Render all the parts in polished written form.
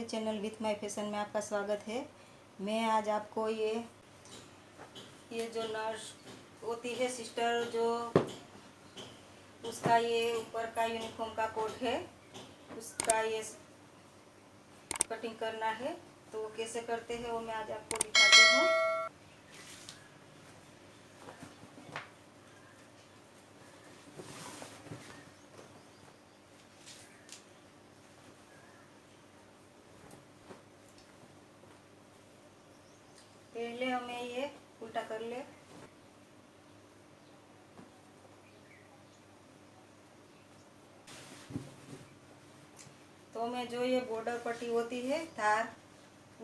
Channel with my fashion में आपका स्वागत है। मैं आज आपको ये जो नर्स होती है सिस्टर, जो उसका ये ऊपर का यूनिफॉर्म का कोट है, उसका ये कटिंग करना है। तो वो कैसे करते हैं वो मैं आज आपको दिखाती हूँ। पहले हमें ये उल्टा कर ले। तो हमें जो ये बॉर्डर पट्टी होती है धार,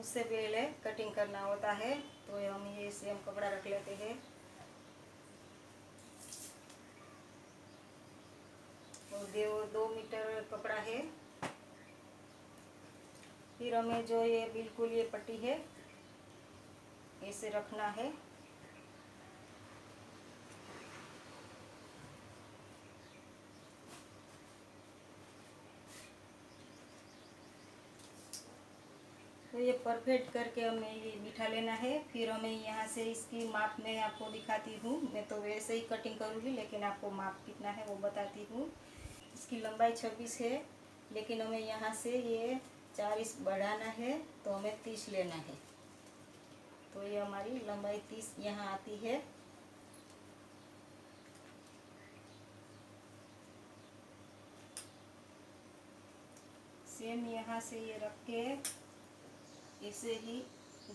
उससे पहले कटिंग करना होता है। तो हम ये सेम कपड़ा रख लेते हैं और 2 मीटर कपड़ा है। फिर हमें जो ये बिल्कुल ये पट्टी है ऐसे रखना है। तो ये परफेक्ट करके हमें ये बिठा लेना है। फिर हमें यहाँ से इसकी माप मैं आपको दिखाती हूँ। मैं तो वैसे ही कटिंग करूँगी, लेकिन आपको माप कितना है वो बताती हूँ। इसकी लंबाई 26 है, लेकिन हमें यहाँ से ये 4 इंच बढ़ाना है, तो हमें 30 लेना है। तो ये हमारी लंबाई 30 यहाँ आती है। सेम यहाँ से ये रख के इसे ही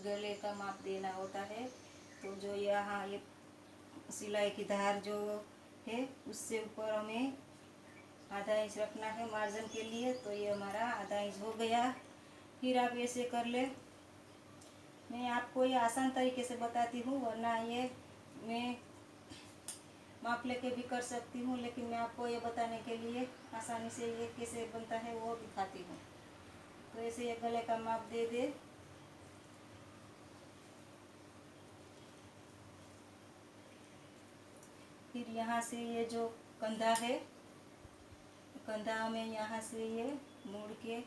गले का माप देना होता है। तो जो यहाँ ये सिलाई की धार जो है उससे ऊपर हमें आधा इंच रखना है मार्जिन के लिए। तो ये हमारा आधा इंच हो गया। फिर आप ऐसे कर ले। मैं आपको ये आसान तरीके से बताती हूँ, वरना ये मैं माप लेके भी कर सकती हूँ, लेकिन मैं आपको ये बताने के लिए आसानी से ये कैसे बनता है वो दिखाती हूँ। तो ऐसे ये गले का माप दे दे। फिर यहाँ से ये जो कंधा है, कंधा हमें यहाँ से ये मोड़ के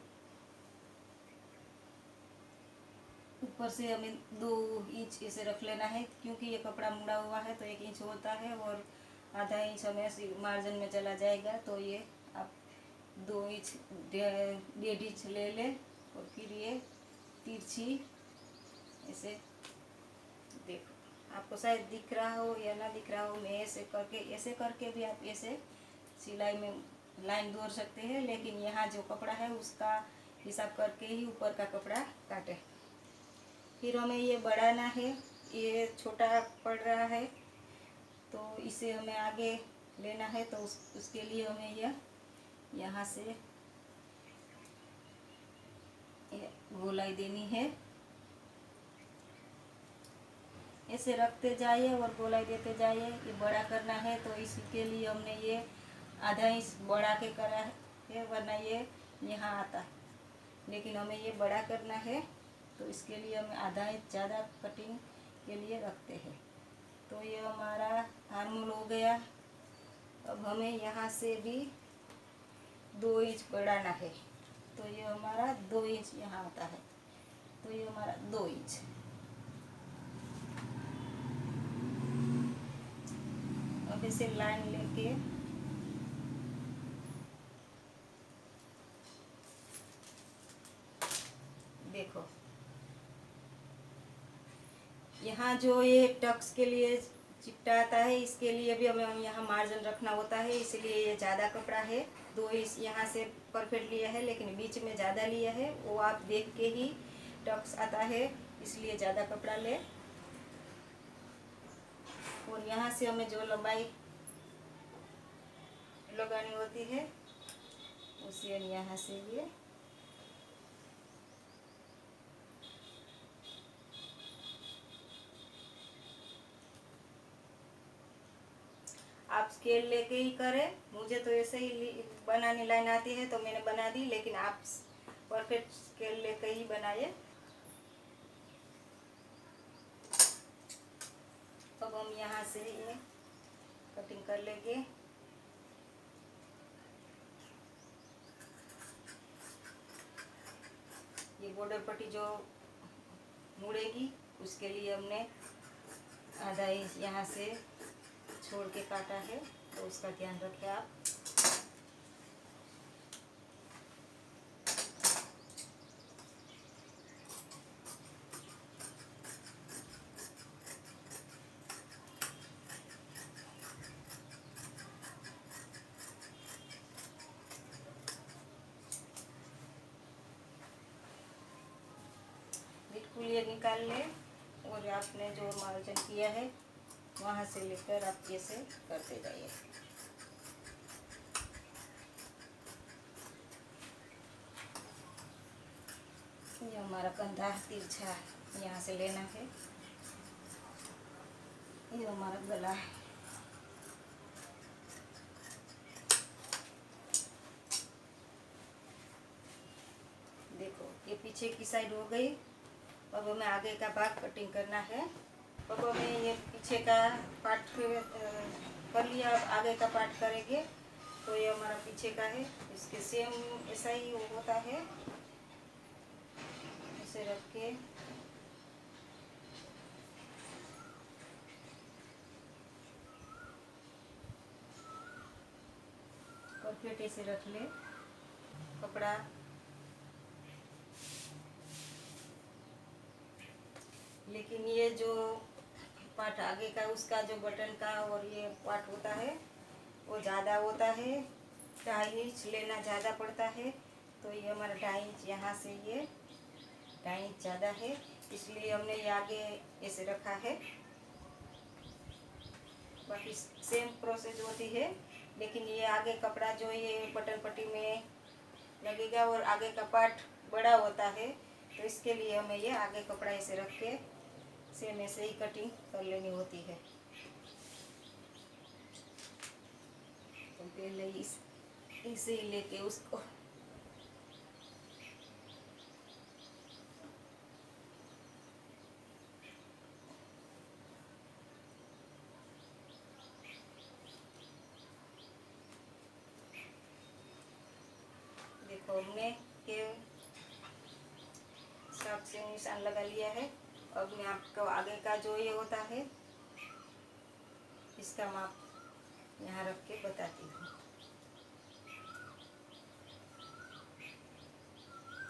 ऊपर से हमें 2 इंच ऐसे रख लेना है, क्योंकि ये कपड़ा मुड़ा हुआ है तो 1 इंच होता है और आधा इंच हमें मार्जिन में चला जाएगा। तो ये आप 2 इंच 1.5 इंच ले ले और फिर ये तिरछी ऐसे, देखो आपको शायद दिख रहा हो या ना दिख रहा हो, मैं ऐसे करके भी आप ऐसे सिलाई में लाइन दौड़ सकते हैं, लेकिन यहाँ जो कपड़ा है उसका हिसाब करके ही ऊपर का कपड़ा काटे। फिर हमें ये बढ़ाना है, ये छोटा पड़ रहा है तो इसे हमें आगे लेना है। तो उसके लिए हमें यह यहाँ से गोलाई देनी है। ऐसे रखते जाइए और गोलाई देते जाइए। ये बड़ा करना है तो इसके लिए हमने ये आधा इंच बढ़ा के करा है, वरना ये यहाँ आता, लेकिन हमें ये बड़ा करना है तो इसके लिए हमें आधा इंच ज़्यादा कटिंग के लिए रखते हैं। तो ये हमारा आर्महोल हो गया। अब हमें यहाँ से भी 2 इंच बढ़ाना है, तो ये हमारा 2 इंच यहाँ आता है। तो ये हमारा 2 इंच। अब इसे लाइन लेके देखो, यहाँ जो ये टक्स के लिए चिपटा आता है, इसके लिए भी हमें यहाँ मार्जिन रखना होता है, इसलिए ये ज़्यादा कपड़ा है। 2 इंच यहाँ से परफेक्ट लिया है, लेकिन बीच में ज़्यादा लिया है, वो आप देख के ही टक्स आता है, इसलिए ज़्यादा कपड़ा ले। और यहाँ से हमें जो लंबाई लगानी होती है उसे हम यहाँ से आप स्केल लेके ही करें। मुझे तो ऐसे ही बनाने लाइन आती है तो मैंने बना दी, लेकिन आप परफेक्ट स्केल लेके ही बनाइए। अब हम यहाँ से ये कटिंग कर लेंगे। ये बॉर्डर पट्टी जो मुड़ेगी उसके लिए हमने आधा इंच यहाँ से छोड़ के काटा है, तो उसका ध्यान रखें आप। बिल्कुल ये निकाल लें और आपने जो मार्जिन किया है वहाँ से लेकर आप ऐसे करते जाइए। ये हमारा कंधा तिरछा यहाँ से लेना है। ये हमारा गला है। देखो ये पीछे की साइड हो गई। अब हमें आगे का भाग कटिंग करना है। अब हमें ये पीछे का पार्ट कर लिया, अब आगे का पार्ट करेंगे। तो ये हमारा पीछे का है, इसके सेम ऐसा ही होता है। इसे रख के परफेक्ट ऐसे रख ले कपड़ा। लेकिन ये जो पार्ट आगे का उसका जो बटन का और ये पार्ट होता है वो ज़्यादा होता है, 2.5 इंच लेना ज़्यादा पड़ता है। तो ये हमारा 2.5 इंच यहाँ से ये 2.5 इंच ज़्यादा है, इसलिए हमने ये आगे ऐसे रखा है। बाकी सेम प्रोसेस होती है, लेकिन ये आगे कपड़ा जो ये बटन पट्टी में लगेगा और आगे का पार्ट बड़ा होता है, तो इसके लिए हमें ये आगे कपड़ा ऐसे रख के सेम ऐसे ही कटिंग कर लेनी होती है। तो पहले इसे ही लेके उसको देखो हमने के हिसाब से निशान लगा लिया है। अब मैं आपको आगे का जो ये होता है इसका माप यहाँ रख के बताती हूँ।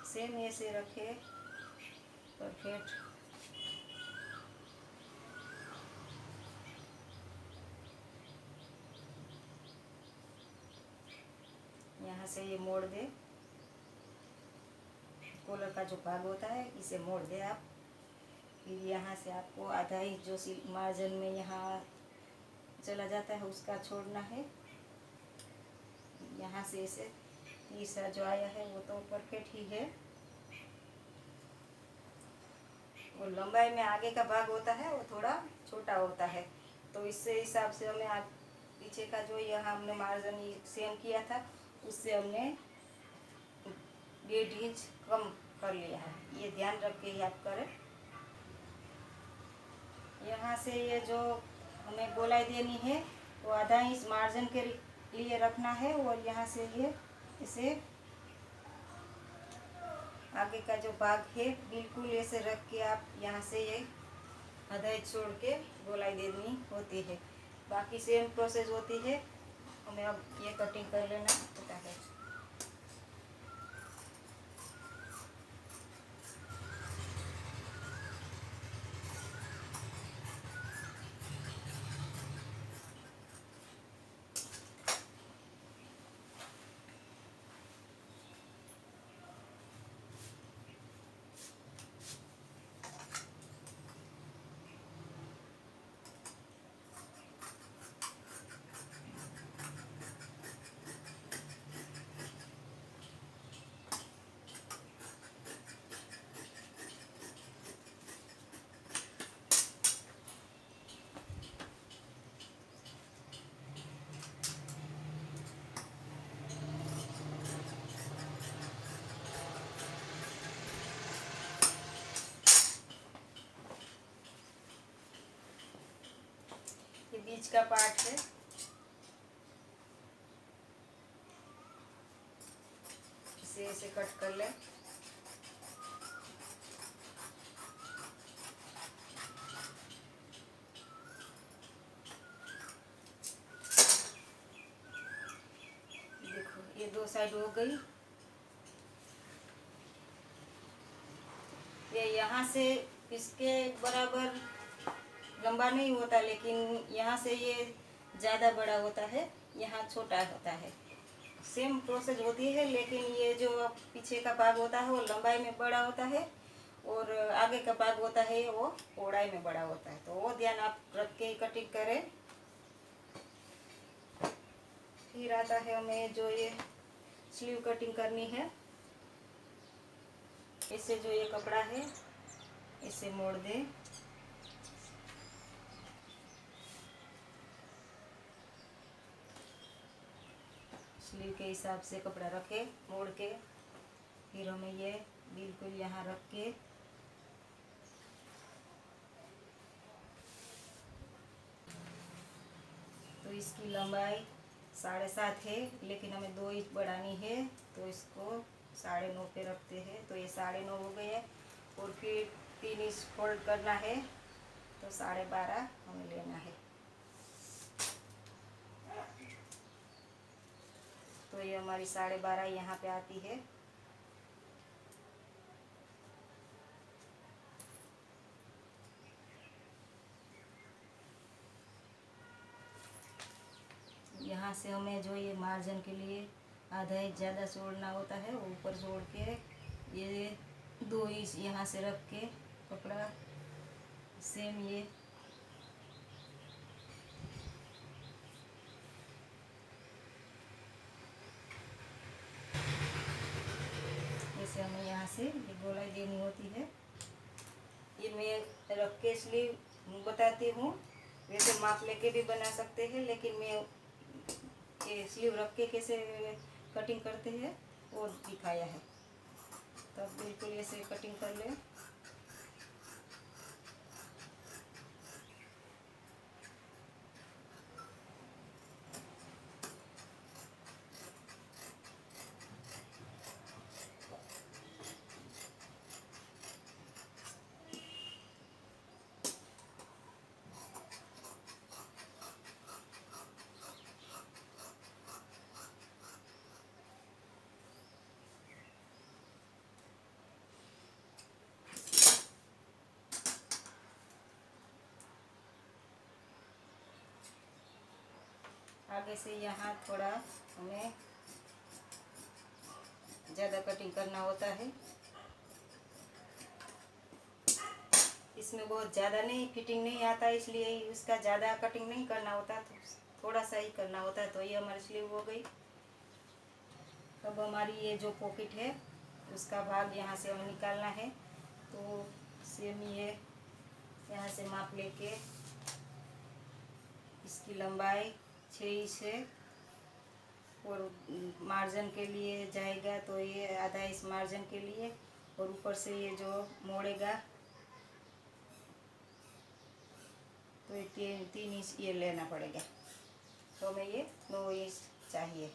सेम ऐसे रखे परफेक्ट। यहाँ से ये मोड़ दे, कॉलर का जो भाग होता है इसे मोड़ दे आप। फिर यहाँ से आपको आधा इंच जो मार्जिन में यहाँ चला जाता है उसका छोड़ना है। यहाँ से इसे तीसरा जो आया है वो तो परफेक्ट ही है। वो लंबाई में आगे का भाग होता है वो थोड़ा छोटा होता है, तो इससे हिसाब से हमें पीछे का जो यहाँ हमने मार्जिन सेम किया था उससे हमने 1.5 इंच कम कर लिया है। ये ध्यान रख के ही आप करें। यहाँ से ये जो हमें गोलाई देनी है वो आधा इंच मार्जिन के लिए रखना है, और यहाँ से ये इसे आगे का जो भाग है बिल्कुल ऐसे रख के आप यहाँ से ये आधा इंच छोड़ के गोलाई देनी होती है। बाकी सेम प्रोसेस होती है। हमें अब ये कटिंग कर लेना होता है। ये बीच का पार्ट है, इसे ऐसे कट कर लें। दो साइड हो गई। ये यहाँ से इसके बराबर लंबा नहीं होता, लेकिन यहाँ से ये ज़्यादा बड़ा होता है, यहाँ छोटा होता है। सेम प्रोसेस होती है, लेकिन ये जो पीछे का भाग होता है वो लंबाई में बड़ा होता है और आगे का भाग होता है वो चौड़ाई में बड़ा होता है। तो वो ध्यान आप रख के ही कटिंग करें। फिर आता है हमें जो ये स्लीव कटिंग करनी है। इससे जो ये कपड़ा है इसे मोड़ दें। स्लीव के हिसाब से कपड़ा रखे मोड़ के। फिर हमें ये बिल्कुल यहाँ रख के तो इसकी लंबाई 7.5 है, लेकिन हमें 2 इंच बढ़ानी है, तो इसको 9.5 पे रखते हैं। तो ये 9.5 हो गए है और फिर 3 इंच फोल्ड करना है, तो 12.5 हमें लेना है। तो ये हमारी 12.5 यहाँ पे आती है। यहाँ से हमें जो ये मार्जिन के लिए आधा इंच ज़्यादा छोड़ना होता है, ऊपर छोड़ के ये 2 इंच यहाँ से रख के कपड़ा सेम ये ऐसे हमें यहाँ से ये गोलाई देनी होती है। ये मैं रख के स्लीव बताती हूँ, वैसे माप लेके भी बना सकते हैं, लेकिन मैं ये स्लीव रख के कैसे कटिंग करते हैं वो दिखाया है। तब बिल्कुल ऐसे कटिंग कर ले। आगे से यहाँ थोड़ा हमें ज़्यादा कटिंग करना होता है। इसमें बहुत ज़्यादा नहीं फिटिंग नहीं आता, इसलिए इसका ज़्यादा कटिंग नहीं करना होता, तो थोड़ा सा ही करना होता है। तो ये हमारी स्लीव हो गई। अब हमारी ये जो पॉकेट है उसका भाग यहाँ से हमें निकालना है। तो सेम ये यहाँ से माप लेके इसकी लंबाई 6 इंच है और मार्जिन के लिए जाएगा, तो ये आधा इंच मार्जिन के लिए, और ऊपर से ये जो मोड़ेगा तो ये 3 इंच ये लेना पड़ेगा। तो हमें ये 9 इंच चाहिए।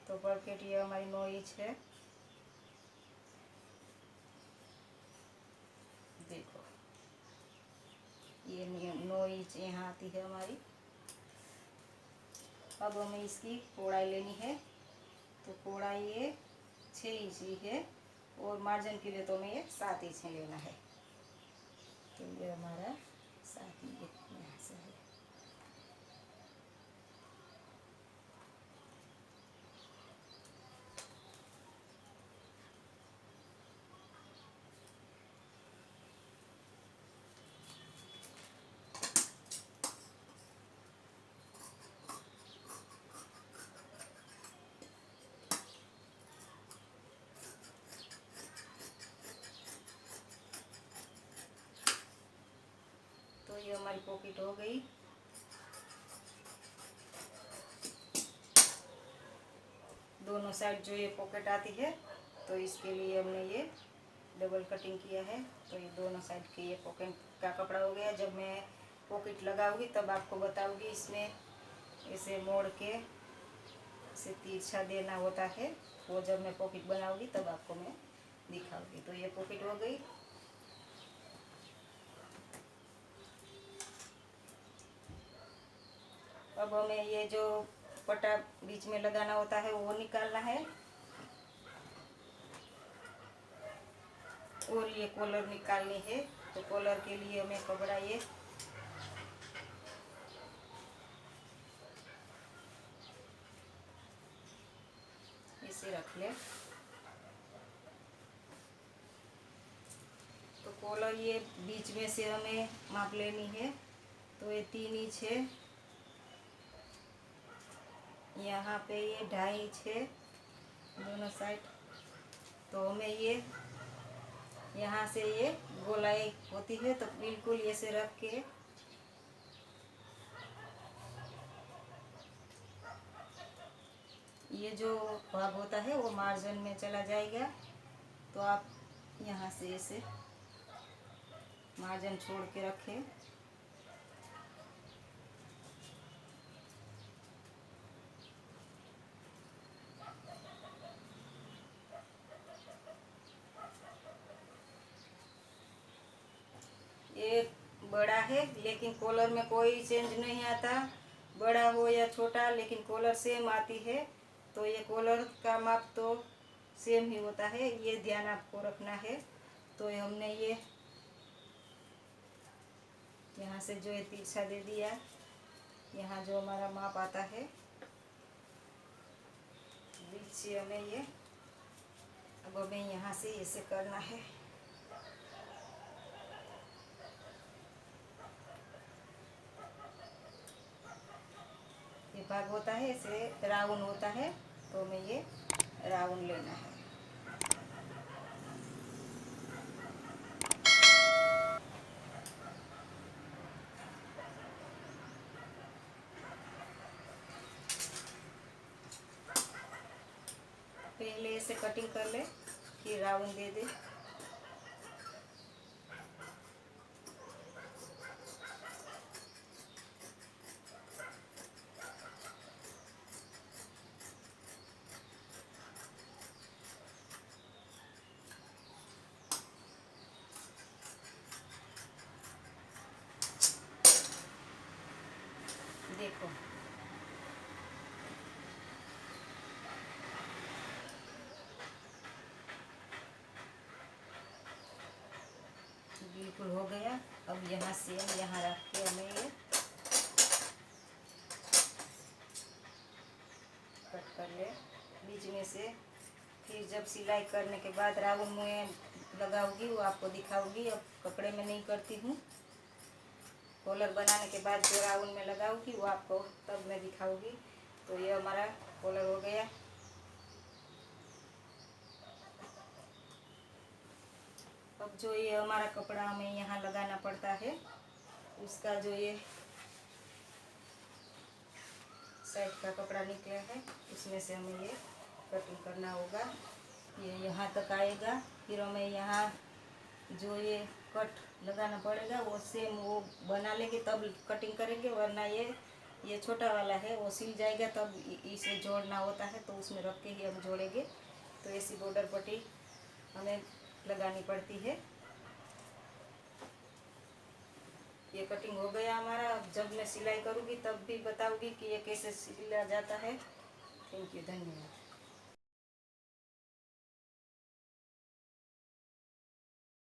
तो परफेक्ट ये हमारी 9 इंच है। देखो ये 9 इंच यहाँ आती है हमारी। अब हमें इसकी चौड़ाई लेनी है। तो चौड़ाई ये 6 इंच ही है और मार्जिन के लिए तो हमें ये 7 इंच लेना है। तो ये हमारा 7 इंच यहाँ से है। तो ये हमारी पॉकेट हो गई। दोनों साइड जो ये पॉकेट आती है, तो इसके लिए हमने ये डबल कटिंग किया है। तो ये दोनों साइड के ये पॉकेट का कपड़ा हो गया। जब मैं पॉकेट लगाऊंगी तब आपको बताऊंगी। इसमें इसे मोड़ के इसे तिरछा देना होता है, वो जब मैं पॉकेट बनाऊंगी तब आपको मैं दिखाऊंगी। तो ये पॉकेट हो गई। अब हमें ये जो पट्टा बीच में लगाना होता है वो निकालना है। और ये कॉलर निकालनी है, तो कॉलर के लिए हमें कपड़ा ये इसे रख ले। तो कॉलर ये बीच में से हमें माप लेनी है। तो ये 3 इंच है, यहाँ पे ये 2.5 इंच है दोनों साइड। तो हमें ये यहाँ से ये गोलाई होती है, तो बिल्कुल ऐसे रख के ये जो भाग होता है वो मार्जिन में चला जाएगा। तो आप यहाँ से ऐसे मार्जिन छोड़ के रखें। ये बड़ा है, लेकिन कॉलर में कोई चेंज नहीं आता, बड़ा हो या छोटा, लेकिन कॉलर सेम आती है। तो ये कॉलर का माप तो सेम ही होता है, ये ध्यान आपको रखना है। तो हमने ये यहाँ से जो है तिरछा दे दिया, यहाँ जो हमारा माप आता है बीच से हमें ये, अब हमें यहाँ से ऐसे करना है। ये भाग होता है इसे राउंड होता है, तो हमें ये राउंड लेना है। पहले ऐसे कटिंग कर ले, फिर राउंड दे दे। देखो बिल्कुल हो गया। अब यहाँ से यहाँ रख के हमें ये कट कर ले बीच में से। फिर जब सिलाई करने के बाद राउंड में लगाऊंगी वो आपको दिखाऊंगी। अब कपड़े में नहीं करती हूँ, कॉलर बनाने के बाद जो राउंड में लगाऊंगी वो आपको तब मैं दिखाऊंगी। तो ये हमारा कॉलर हो गया। अब जो ये हमारा कपड़ा हमें यहाँ लगाना पड़ता है, उसका जो ये साइड का कपड़ा निकला है उसमें से हमें ये कटिंग करना होगा। ये यहाँ तक आएगा, फिर हमें यहाँ जो ये कट लगाना पड़ेगा वो सेम वो बना लेंगे तब कटिंग करेंगे, वरना ये छोटा वाला है वो सिल जाएगा, तब इसे जोड़ना होता है, तो उसमें रख के ही हम जोड़ेंगे। तो ऐसी बॉर्डर पट्टी हमें लगानी पड़ती है। ये कटिंग हो गया हमारा। अब जब मैं सिलाई करूँगी तब भी बताऊँगी कि ये कैसे सिला जाता है। थैंक यू, धन्यवाद।